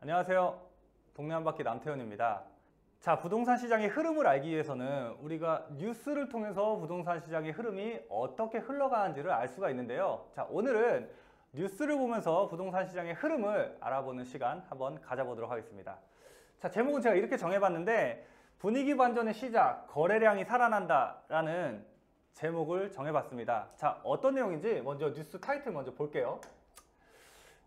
안녕하세요. 동네 한바퀴 남태현입니다. 자, 부동산 시장의 흐름을 알기 위해서는 우리가 뉴스를 통해서 부동산 시장의 흐름이 어떻게 흘러가는지를 알 수가 있는데요. 자, 오늘은 뉴스를 보면서 부동산 시장의 흐름을 알아보는 시간 한번 가져보도록 하겠습니다. 자, 제목은 제가 이렇게 정해봤는데 분위기 반전의 시작, 거래량이 살아난다 라는 제목을 정해봤습니다. 자, 어떤 내용인지 먼저 뉴스 타이틀 먼저 볼게요.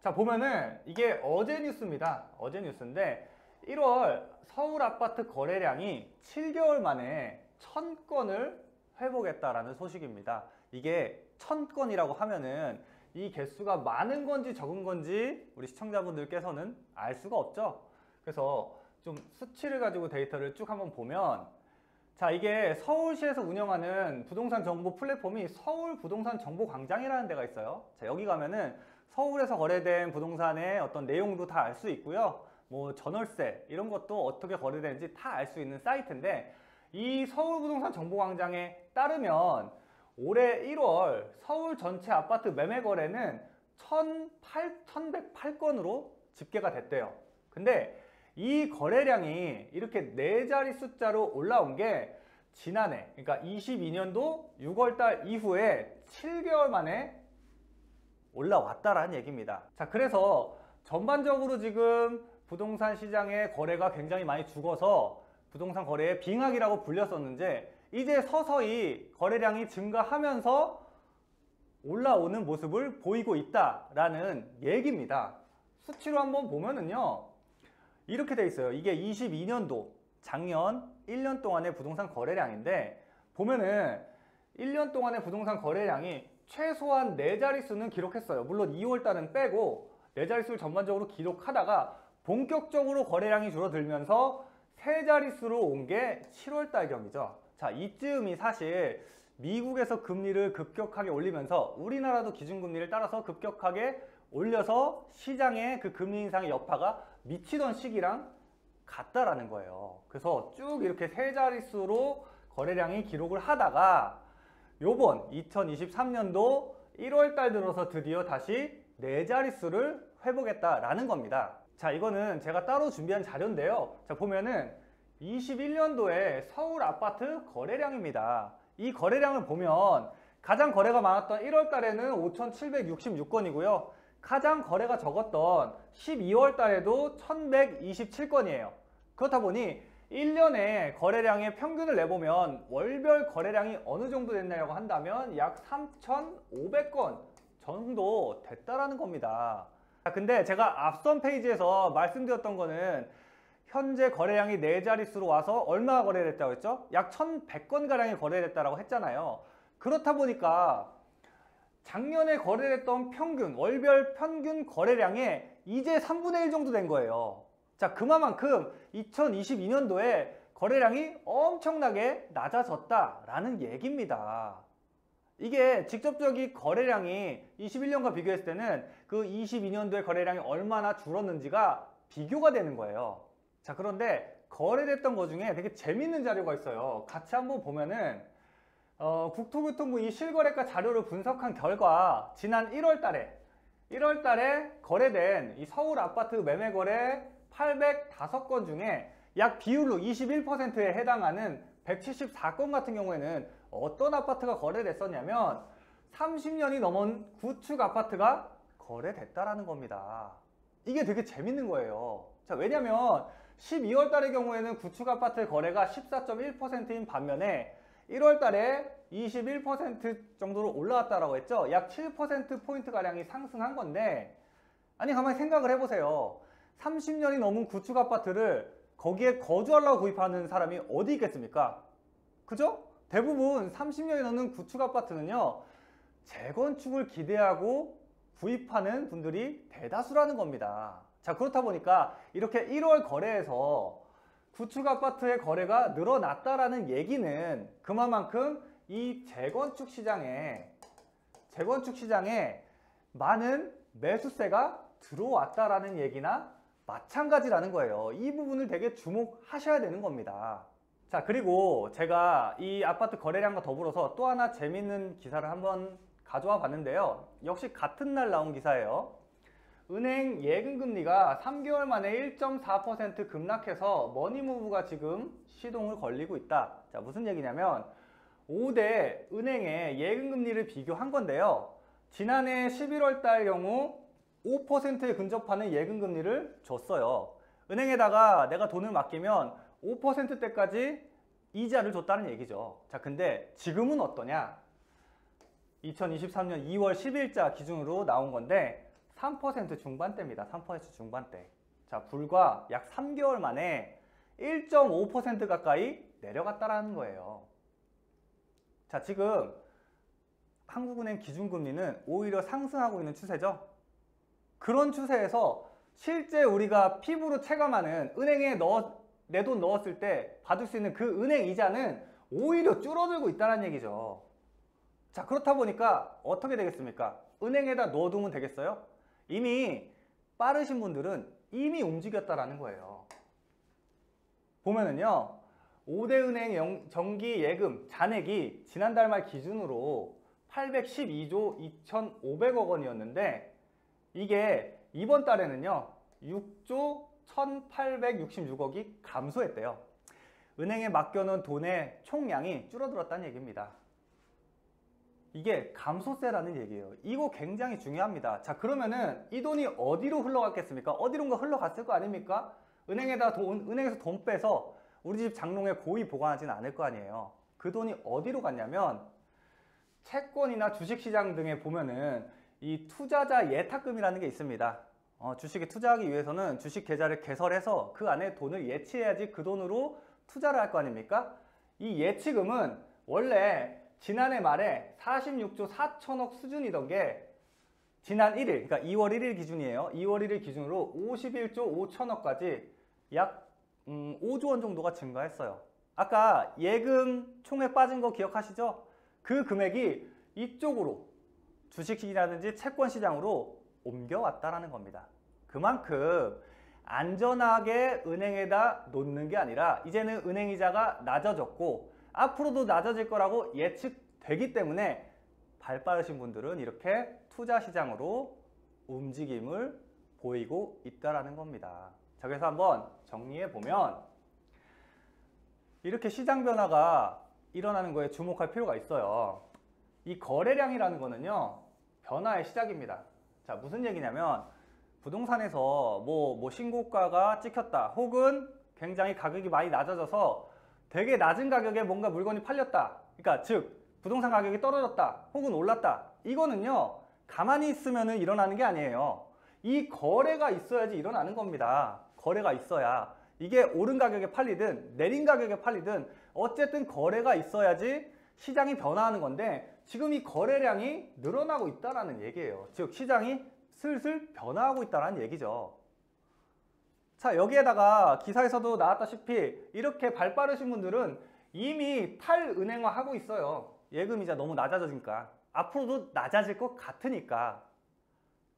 자, 보면은 이게 어제 뉴스입니다. 어제 뉴스인데 1월 서울 아파트 거래량이 7개월 만에 1000건을 회복했다라는 소식입니다. 이게 1000건이라고 하면은 이 개수가 많은 건지 적은 건지 우리 시청자분들께서는 알 수가 없죠. 그래서 좀 수치를 가지고 데이터를 쭉 한번 보면, 자, 이게 서울시에서 운영하는 부동산 정보 플랫폼이 서울 부동산 정보 광장이라는 데가 있어요. 자, 여기 가면은 서울에서 거래된 부동산의 어떤 내용도 다 알 수 있고요. 뭐 전월세 이런 것도 어떻게 거래되는지 다 알 수 있는 사이트인데, 이 서울 부동산 정보 광장에 따르면 올해 1월 서울 전체 아파트 매매 거래는 1108건으로 집계가 됐대요. 근데 이 거래량이 이렇게 네 자리 숫자로 올라온 게 지난해, 그러니까 22년도 6월달 이후에 7개월 만에 올라왔다라는 얘기입니다. 자, 그래서 전반적으로 지금 부동산 시장의 거래가 굉장히 많이 죽어서 부동산 거래의 빙하기라고 불렸었는지 이제 서서히 거래량이 증가하면서 올라오는 모습을 보이고 있다라는 얘기입니다. 수치로 한번 보면은요, 이렇게 돼 있어요. 이게 22년도 작년 1년 동안의 부동산 거래량인데, 보면은 1년 동안의 부동산 거래량이 최소한 4자릿수는 기록했어요. 물론 2월달은 빼고 4자릿수를 전반적으로 기록하다가 본격적으로 거래량이 줄어들면서 3자릿수로 온 게 7월달경이죠. 자, 이쯤이 사실 미국에서 금리를 급격하게 올리면서 우리나라도 기준금리를 따라서 급격하게 올려서 시장에 그 금리 인상의 여파가 미치던 시기랑 같다라는 거예요. 그래서 쭉 이렇게 3자릿수로 거래량이 기록을 하다가 요번 2023년도 1월달 들어서 드디어 다시 4자릿수를 회복했다라는 겁니다. 자, 이거는 제가 따로 준비한 자료인데요. 자, 보면은 21년도에 서울 아파트 거래량입니다. 이 거래량을 보면 가장 거래가 많았던 1월달에는 5766건이고요. 가장 거래가 적었던 12월달에도 1127건이에요. 그렇다 보니 1년에 거래량의 평균을 내보면 월별 거래량이 어느 정도 됐냐고 한다면 약 3,500건 정도 됐다라는 겁니다. 근데 제가 앞선 페이지에서 말씀드렸던 거는 현재 거래량이 4자릿수로 와서 얼마가 거래됐다고 했죠? 약 1,100건 가량이 거래됐다고 했잖아요. 그렇다 보니까 작년에 거래됐던 평균, 월별 평균 거래량의 이제 3분의 1 정도 된 거예요. 자, 그만큼 2022년도에 거래량이 엄청나게 낮아졌다라는 얘기입니다. 이게 직접적인 거래량이 21년과 비교했을 때는 그 22년도의 거래량이 얼마나 줄었는지가 비교가 되는 거예요. 자, 그런데 거래됐던 것 중에 되게 재밌는 자료가 있어요. 같이 한번 보면은 국토교통부 이 실거래가 자료를 분석한 결과 지난 1월달에 거래된 이 서울 아파트 매매 거래 805건 중에 약 비율로 21%에 해당하는 174건 같은 경우에는 어떤 아파트가 거래됐었냐면 30년이 넘은 구축 아파트가 거래됐다라는 겁니다. 이게 되게 재밌는 거예요. 자, 왜냐면 12월 달의 경우에는 구축 아파트 거래가 14.1%인 반면에 1월 달에 21% 정도로 올라왔다라고 했죠. 약 7%포인트 가량이 상승한 건데, 아니, 가만히 생각을 해보세요. 30년이 넘은 구축 아파트를 거기에 거주하려고 구입하는 사람이 어디 있겠습니까? 그죠? 대부분 30년이 넘는 구축 아파트는요, 재건축을 기대하고 구입하는 분들이 대다수라는 겁니다. 자, 그렇다 보니까 이렇게 1월 거래에서 구축 아파트의 거래가 늘어났다라는 얘기는 그만큼 이 재건축 시장에 많은 매수세가 들어왔다라는 얘기나 마찬가지라는 거예요. 이 부분을 되게 주목하셔야 되는 겁니다. 자, 그리고 제가 이 아파트 거래량과 더불어서 또 하나 재밌는 기사를 한번 가져와 봤는데요. 역시 같은 날 나온 기사예요. 은행 예금금리가 3개월 만에 1.4% 급락해서 머니무브가 지금 시동을 걸리고 있다. 자, 무슨 얘기냐면 5대 은행의 예금금리를 비교한 건데요. 지난해 11월 달 경우 5%에 근접하는 예금금리를 줬어요. 은행에다가 내가 돈을 맡기면 5%대까지 이자를 줬다는 얘기죠. 자, 근데 지금은 어떠냐? 2023년 2월 10일자 기준으로 나온 건데 3% 중반대입니다. 3% 중반대. 자, 불과 약 3개월 만에 1.5% 가까이 내려갔다라는 거예요. 자, 지금 한국은행 기준금리는 오히려 상승하고 있는 추세죠. 그런 추세에서 실제 우리가 피부로 체감하는 은행에 내 돈 넣었을 때 받을 수 있는 그 은행 이자는 오히려 줄어들고 있다는 얘기죠. 자, 그렇다 보니까 어떻게 되겠습니까? 은행에다 넣어두면 되겠어요? 이미 빠르신 분들은 이미 움직였다라는 거예요. 보면은요, 5대 은행 정기 예금 잔액이 지난달 말 기준으로 812조 2,500억 원이었는데 이게 이번 달에는요 6조 1,866억이 감소했대요. 은행에 맡겨놓은 돈의 총량이 줄어들었다는 얘기입니다. 이게 감소세라는 얘기예요. 이거 굉장히 중요합니다. 자, 그러면은 이 돈이 어디로 흘러갔겠습니까? 어디론가 흘러갔을 거 아닙니까? 은행에서 돈 빼서 우리 집 장롱에 고이 보관하지는 않을 거 아니에요. 그 돈이 어디로 갔냐면 채권이나 주식시장 등에 보면은 이 투자자 예탁금이라는 게 있습니다. 주식에 투자하기 위해서는 주식 계좌를 개설해서 그 안에 돈을 예치해야지 그 돈으로 투자를 할 거 아닙니까? 이 예치금은 원래 지난해 말에 46조 4천억 수준이던 게 지난 1일, 그러니까 2월 1일 기준이에요. 2월 1일 기준으로 51조 5천억까지 약 5조 원 정도가 증가했어요. 아까 예금 총액 빠진 거 기억하시죠? 그 금액이 이쪽으로 주식시장이라든지 채권 시장으로 옮겨왔다라는 겁니다. 그만큼 안전하게 은행에다 놓는 게 아니라 이제는 은행 이자가 낮아졌고 앞으로도 낮아질 거라고 예측되기 때문에 발 빠르신 분들은 이렇게 투자 시장으로 움직임을 보이고 있다라는 겁니다. 자, 그래서 한번 정리해 보면 이렇게 시장 변화가 일어나는 거에 주목할 필요가 있어요. 이 거래량이라는 거는요 변화의 시작입니다. 자, 무슨 얘기냐면 부동산에서 뭐 신고가가 찍혔다 혹은 굉장히 가격이 많이 낮아져서 되게 낮은 가격에 뭔가 물건이 팔렸다. 그러니까 즉 부동산 가격이 떨어졌다 혹은 올랐다. 이거는요 가만히 있으면 일어나는 게 아니에요. 이 거래가 있어야지 일어나는 겁니다. 거래가 있어야 이게 오른 가격에 팔리든 내린 가격에 팔리든 어쨌든 거래가 있어야지 시장이 변화하는 건데 지금 이 거래량이 늘어나고 있다는 얘기예요. 즉 시장이 슬슬 변화하고 있다는 얘기죠. 자, 여기에다가 기사에서도 나왔다시피 이렇게 발 빠르신 분들은 이미 탈은행화 하고 있어요. 예금이자 너무 낮아지니까. 앞으로도 낮아질 것 같으니까.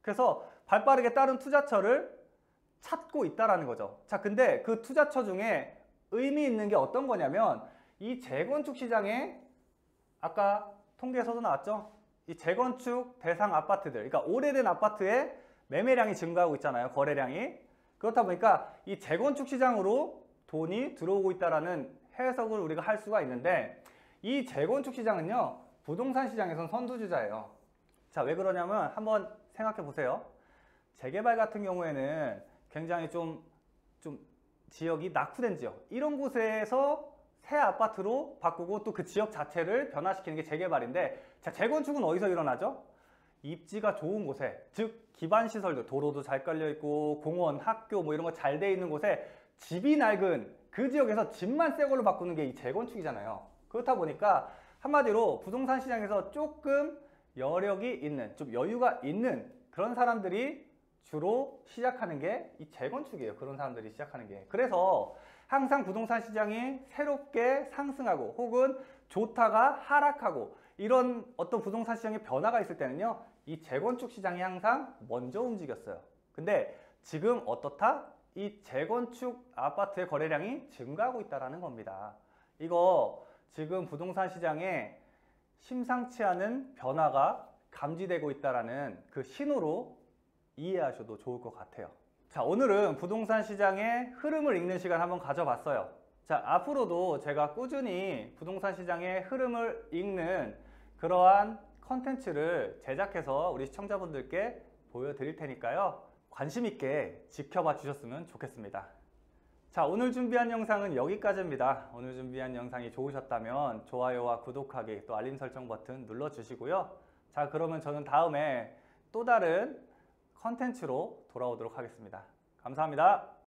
그래서 발 빠르게 다른 투자처를 찾고 있다라는 거죠. 자, 근데 그 투자처 중에 의미 있는 게 어떤 거냐면 이 재건축 시장에 아까 통계에서도 나왔죠. 이 재건축 대상 아파트들, 그러니까 오래된 아파트의 매매량이 증가하고 있잖아요. 거래량이. 그렇다 보니까 이 재건축 시장으로 돈이 들어오고 있다라는 해석을 우리가 할 수가 있는데 이 재건축 시장은요. 부동산 시장에선 선두주자예요. 자, 왜 그러냐면 한번 생각해 보세요. 재개발 같은 경우에는 굉장히 좀 지역이 낙후된 지역 이런 곳에서 새 아파트로 바꾸고 또 그 지역 자체를 변화시키는 게 재개발인데 자, 재건축은 어디서 일어나죠? 입지가 좋은 곳에 즉 기반시설들 도로도 잘 깔려있고 공원, 학교 뭐 이런 거 잘 돼 있는 곳에 집이 낡은 그 지역에서 집만 새 걸로 바꾸는 게 이 재건축이잖아요. 그렇다 보니까 한마디로 부동산 시장에서 조금 여력이 있는 좀 여유가 있는 그런 사람들이 주로 시작하는 게 이 재건축이에요. 그런 사람들이 시작하는 게. 그래서 항상 부동산 시장이 새롭게 상승하고 혹은 좋다가 하락하고 이런 어떤 부동산 시장의 변화가 있을 때는요. 이 재건축 시장이 항상 먼저 움직였어요. 근데 지금 어떻다? 이 재건축 아파트의 거래량이 증가하고 있다는 겁니다. 이거 지금 부동산 시장에 심상치 않은 변화가 감지되고 있다는 그 신호로 이해하셔도 좋을 것 같아요. 자, 오늘은 부동산 시장의 흐름을 읽는 시간 한번 가져봤어요. 자, 앞으로도 제가 꾸준히 부동산 시장의 흐름을 읽는 그러한 컨텐츠를 제작해서 우리 시청자분들께 보여드릴 테니까요. 관심 있게 지켜봐 주셨으면 좋겠습니다. 자, 오늘 준비한 영상은 여기까지입니다. 오늘 준비한 영상이 좋으셨다면 좋아요와 구독하기 또 알림 설정 버튼 눌러주시고요. 자, 그러면 저는 다음에 또 다른 컨텐츠로 돌아오도록 하겠습니다. 감사합니다.